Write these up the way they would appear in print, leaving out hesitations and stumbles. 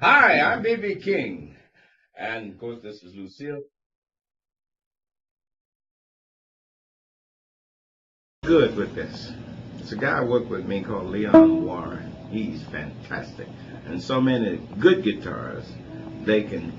Hi, I'm B.B. King, and of course this is Lucille. Good with this. It's a guy I work with me called Leon Warren. He's fantastic, and so many good guitars they can.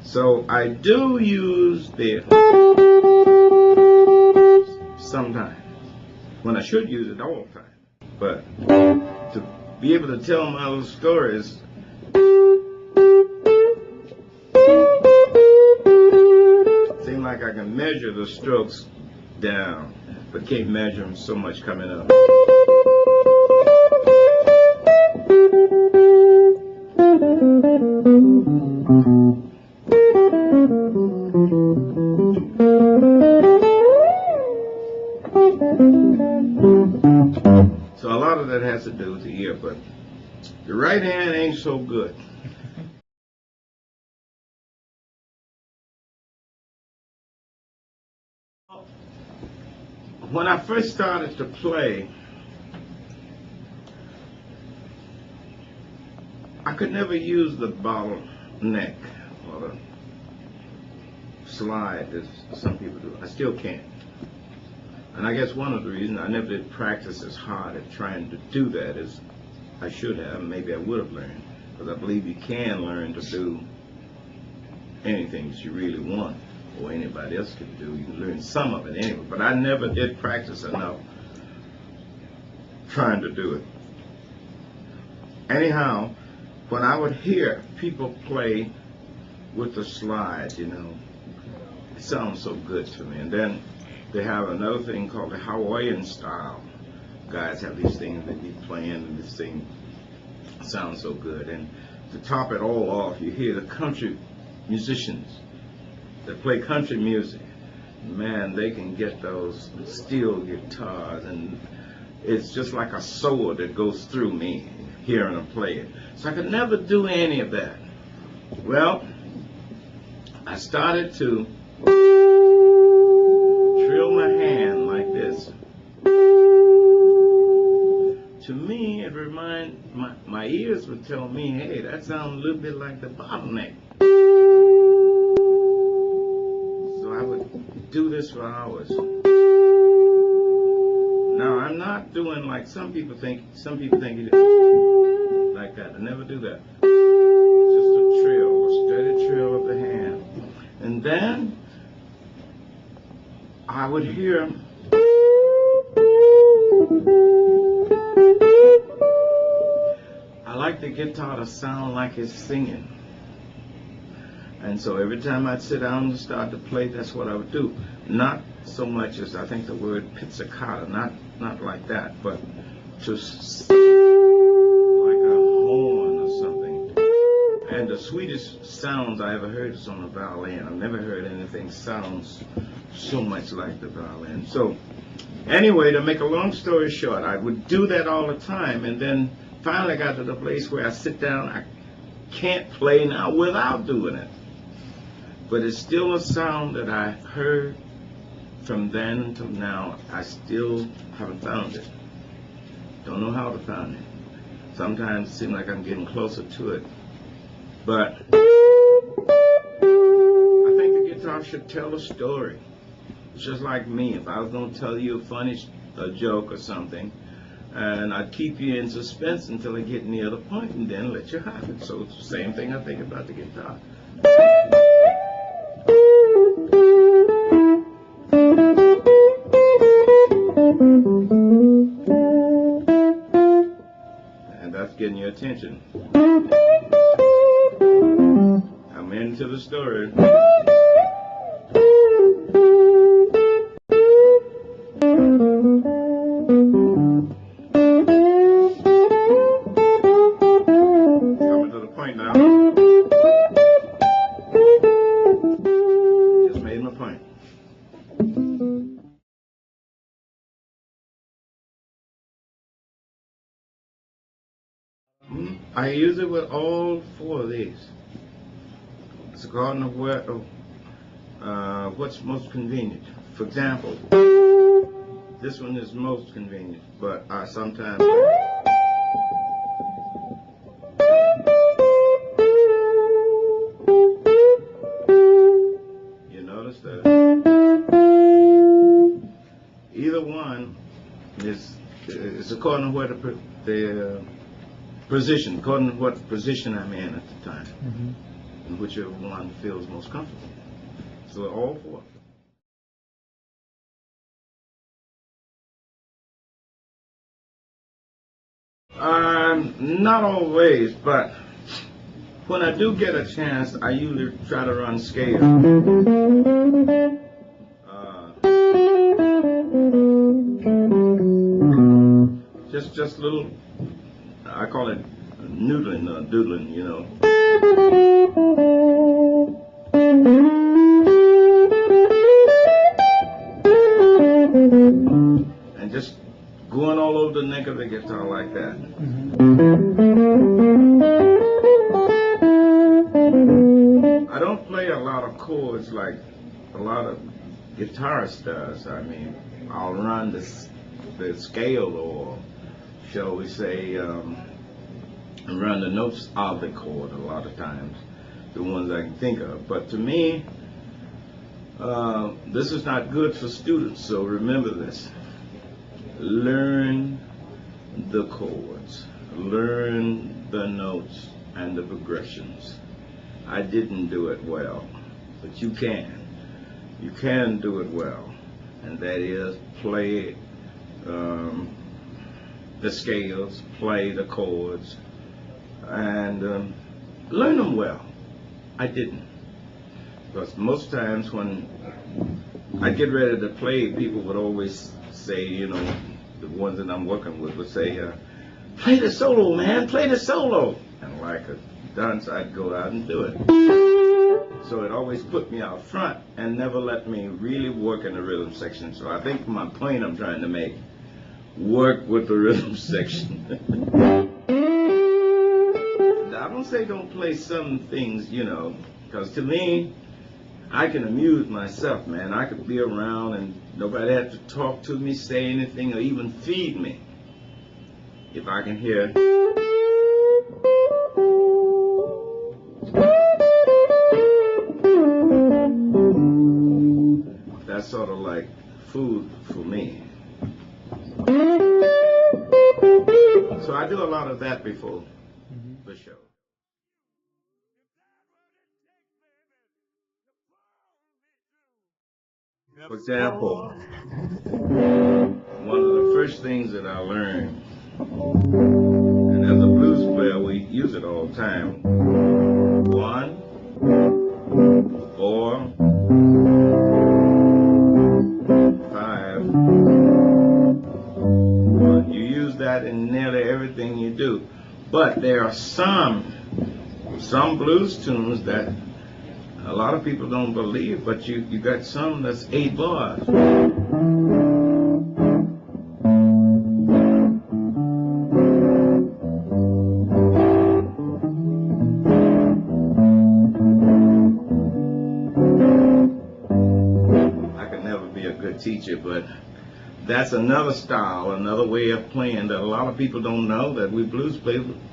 So I do use the sometimes when I should use it all the time, but to be able to tell my little stories. Seem like I can measure the strokes down, but can't measure them so much coming up. So a lot of that has to do with the ear, but the right hand ain't so good. When I first started to play, I could never use the bottleneck or the slide as some people do. I still can't. And I guess one of the reasons I never did practice as hard at trying to do that as I should have. Maybe I would have learned, because I believe you can learn to do anything that you really want, or anybody else can do. You can learn some of it anyway, but I never did practice enough trying to do it. Anyhow, when I would hear people play with the slide, you know, it sounds so good to me. And then they have another thing called the Hawaiian style. Guys have these things they be playing, and this thing sounds so good. And to top it all off, you hear the country musicians that play country music. Man, they can get those steel guitars, and it's just like a sword that goes through me hearing them play it. So I could never do any of that. Well, I started to trill my hand like this. To me, it reminded, my ears would tell me, hey, that sounds a little bit like the bottleneck. So I would do this for hours. Now, I'm not doing like some people think it is like that. I never do that. Just a trill, a steady trill of the hand. And then I would hear I like the guitar to sound like it's singing. And so every time I'd sit down and start to play, that's what I would do. Not so much as I think the word pizzicato, not like that, but just like a horn or something. And the sweetest sounds I ever heard is on the violin. I've never heard anything sounds so much like the violin. So anyway, to make a long story short, I would do that all the time, and then finally I got to the place where I sit down, I can't play now without doing it. But it's still a sound that I've heard from then until now. I still haven't found it. Don't know how to find it. Sometimes it seems like I'm getting closer to it. But I think the guitar should tell a story. It's just like me. If I was going to tell you a funny joke or something, and I'd keep you in suspense until I get near the point and then let you have it. So it's the same thing I think about the guitar. And that's getting your attention. I'm into the story. Coming to the point now. Just made my point. I use it with all four of these. It's according to what's most convenient. For example, this one is most convenient, but I sometimes according to where the position, according to what position I'm in at the time, and whichever one feels most comfortable. So all four. Not always, but when I do get a chance, I usually try to run scales. Just little, I call it noodling or doodling, you know. And just going all over the neck of the guitar like that. I don't play a lot of chords like a lot of guitarists does. I mean, I'll run the scale, or shall we say, run the notes of the chord a lot of times, the ones I can think of. But to me, this is not good for students, so remember this. Learn the chords, learn the notes and the progressions. I didn't do it well, but you can. You can do it well, and that is play the scales, play the chords, and learn them well. I didn't, because most times when I get ready to play, people would always say, you know, the ones that I'm working with would say, play the solo, man, play the solo. And like a dunce, I'd go out and do it. So it always put me out front and never let me really work in the rhythm section. So I think my point I'm trying to make, work with the rhythm section. I don't say don't play some things, you know, because to me, I can amuse myself, man. I could be around and nobody had to talk to me, say anything, or even feed me. If I can hear. That's sort of like food for me. So I do a lot of that before the show. For example, one of the first things that I learned, and as a blues player we use it all the time, 1, 4, 5. You use that in nearly everything you do. But there are some blues tunes that a lot of people don't believe, but you got some that's 8 bars. I could never be a good teacher, but that's another style, another way of playing that a lot of people don't know, that we blues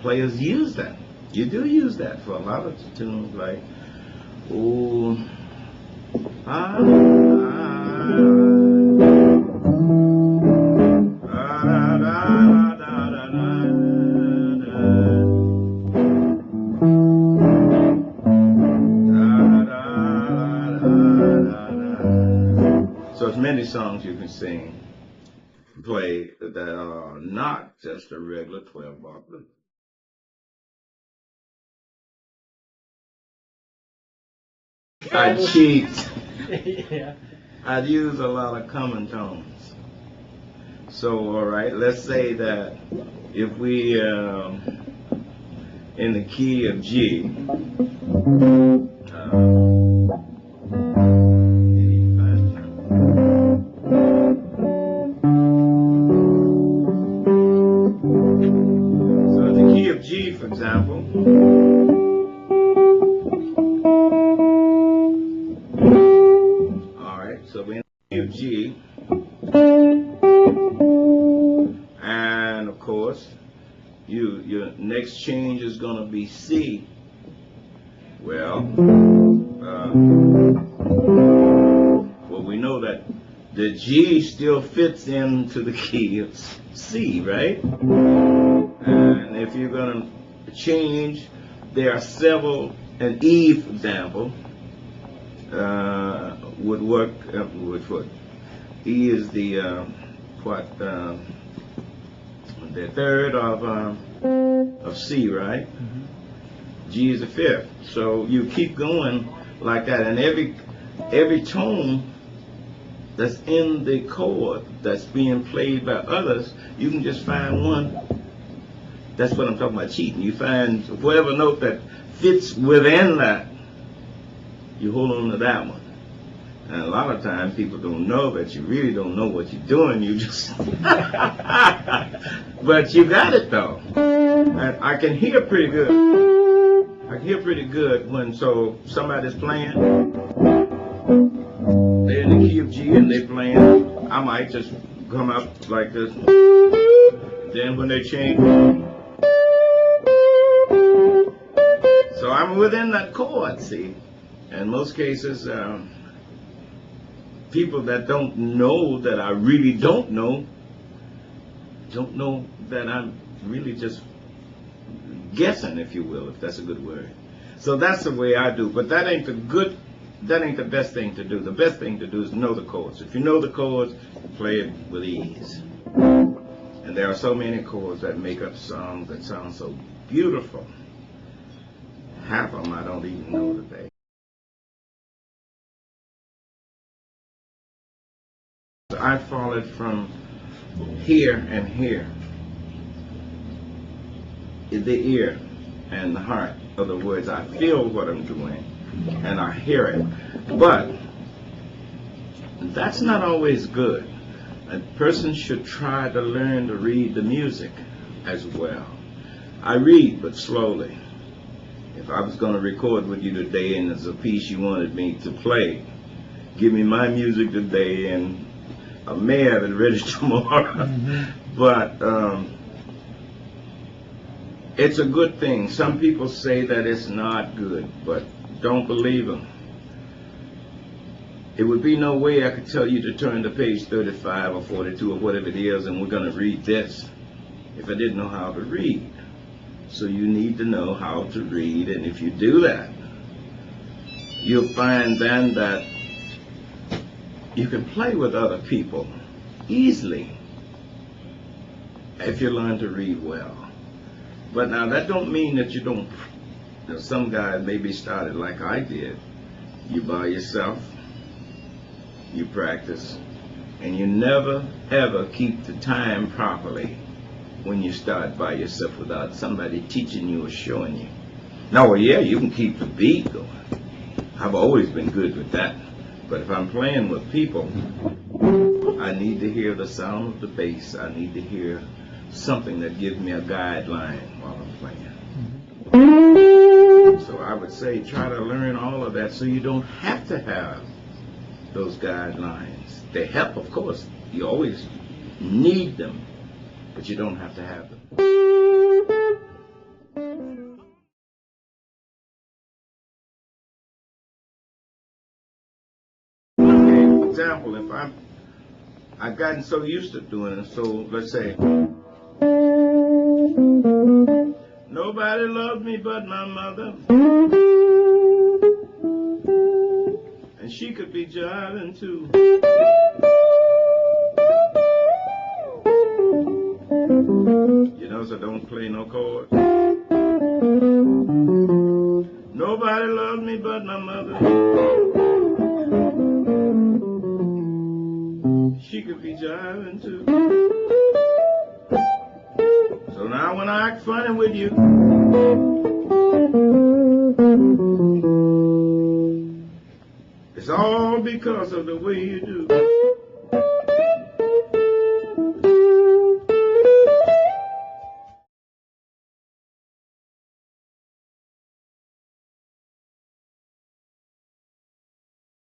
players use that. You do use that for a lot of tunes like, ooh, so it's many songs you can sing, play that are not just a regular 12-bar blues. I cheat. Yeah. I'd use a lot of common tones. So, all right, let's say that if we, in the key of G, so in the key of G, for example, so we're in the key of G, and of course, your next change is going to be C. Well, we know that the G still fits into the key of C, right? And if you're going to change, there are several, an E, for example, would work, would E is the, the third of C, right? G is the fifth. So you keep going like that, and every tone that's in the chord that's being played by others, you can just find one. That's what I'm talking about cheating. You find whatever note that fits within that, you hold on to that one. And a lot of times people don't know that you really don't know what you're doing. You just, but you got it though. And I can hear pretty good. I can hear pretty good when somebody's playing. They're in the key of G and they're playing. I might just come up like this. Then when they change, so I'm within that chord, see. In most cases, people that don't know that I really don't know that I'm really just guessing, if you will, if that's a good word. So that's the way I do. But that ain't the best thing to do. The best thing to do is know the chords. If you know the chords, play it with ease. And there are so many chords that make up songs that sound so beautiful. Half of them I don't even know today. I followed from here and here. The ear and the heart. In other words, I feel what I'm doing and I hear it. But that's not always good. A person should try to learn to read the music as well. I read, but slowly. If I was going to record with you today and there's a piece you wanted me to play, give me my music today and I may have it ready tomorrow. But it's a good thing. Some people say that it's not good, but don't believe them. It would be no way I could tell you to turn to page 35 or 42 or whatever it is and we're going to read this if I didn't know how to read. So you need to know how to read, and if you do that, you'll find then that you can play with other people easily if you learn to read well. But now that don't mean that you don't, some guys maybe started like I did. You by yourself, you practice, and you never ever keep the time properly when you start by yourself without somebody teaching you or showing you. Now, well, yeah, you can keep the beat going. I've always been good with that. But if I'm playing with people, I need to hear the sound of the bass. I need to hear something that gives me a guideline while I'm playing. So I would say try to learn all of that so you don't have to have those guidelines. They help, of course. You always need them, but you don't have to have them. Okay, for example, if I've gotten so used to doing it, so let's say, nobody loves me but my mother, and she could be jiving too. You know, so don't play no chords. Nobody loves me but my mother. She could be jiving too. So now when I act funny with you, it's all because of the way you do.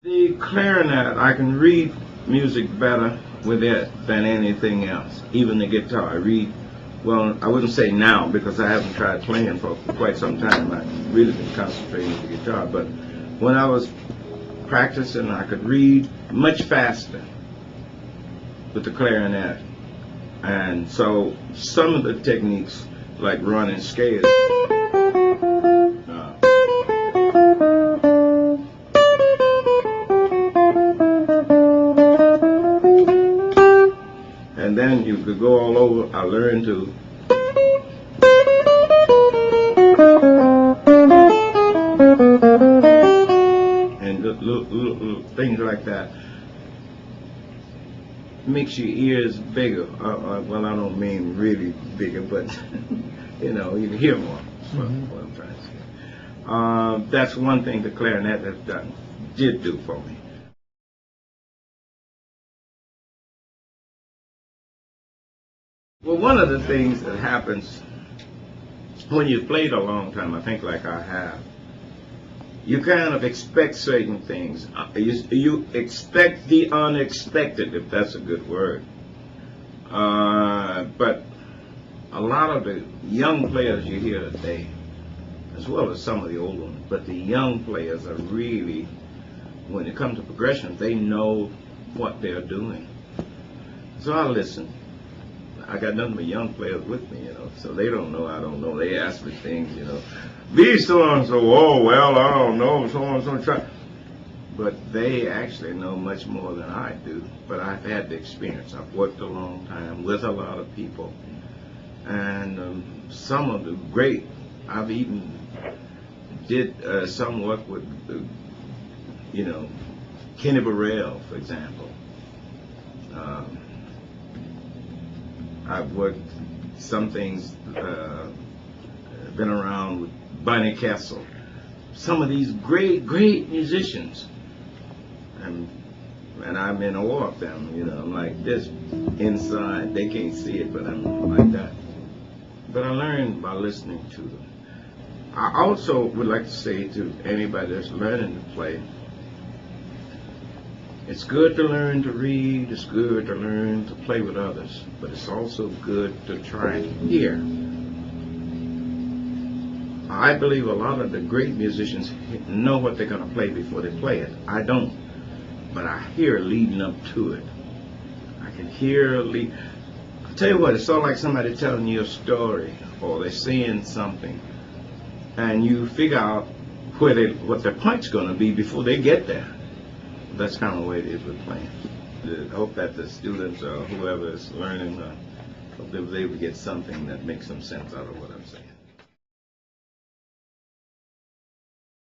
The clarinet, I can read music better with it than anything else. Even the guitar, I read, well, I wouldn't say now because I haven't tried playing for quite some time. I've really been concentrating with the guitar, but when I was practicing, I could read much faster with the clarinet. And so some of the techniques, like running scales, and then you could go all over. I learned to and little things like that. Makes your ears bigger. Well, I don't mean really bigger, but you know, you can hear more. That's what I'm trying to say. That's one thing the clarinet did do for me. Well, one of the things that happens when you've played a long time, I think like I have, you kind of expect certain things. You expect the unexpected, if that's a good word. But a lot of the young players you hear today, as well as some of the old ones, but the young players are really, when it comes to progression, they know what they're doing. So I listen. I got nothing but young players with me, you know, so they don't know, I don't know. They ask me things, you know. Be so-and-so, oh, well, I don't know, so-and-so try. But they actually know much more than I do. But I've had the experience. I've worked a long time with a lot of people. And some of the great, I've even did some work with, you know, Kenny Burrell, for example. I've worked some things, been around with Bunny Castle. Some of these great musicians. And I'm in awe of them, you know. I'm like this inside. They can't see it, but I'm like that. But I learned by listening to them. I also would like to say to anybody that's learning to play, it's good to learn to read, it's good to learn to play with others, but it's also good to try and hear. I believe a lot of the great musicians know what they're going to play before they play it. I don't, but I hear leading up to it. I can hear I'll tell you what, it's sort of like somebody telling you a story, or they're saying something, and you figure out what their punch's going to be before they get there. That's kind of the way it is with playing. I hope that the students or whoever is learning, hope they will get something that makes some sense out of what I'm saying.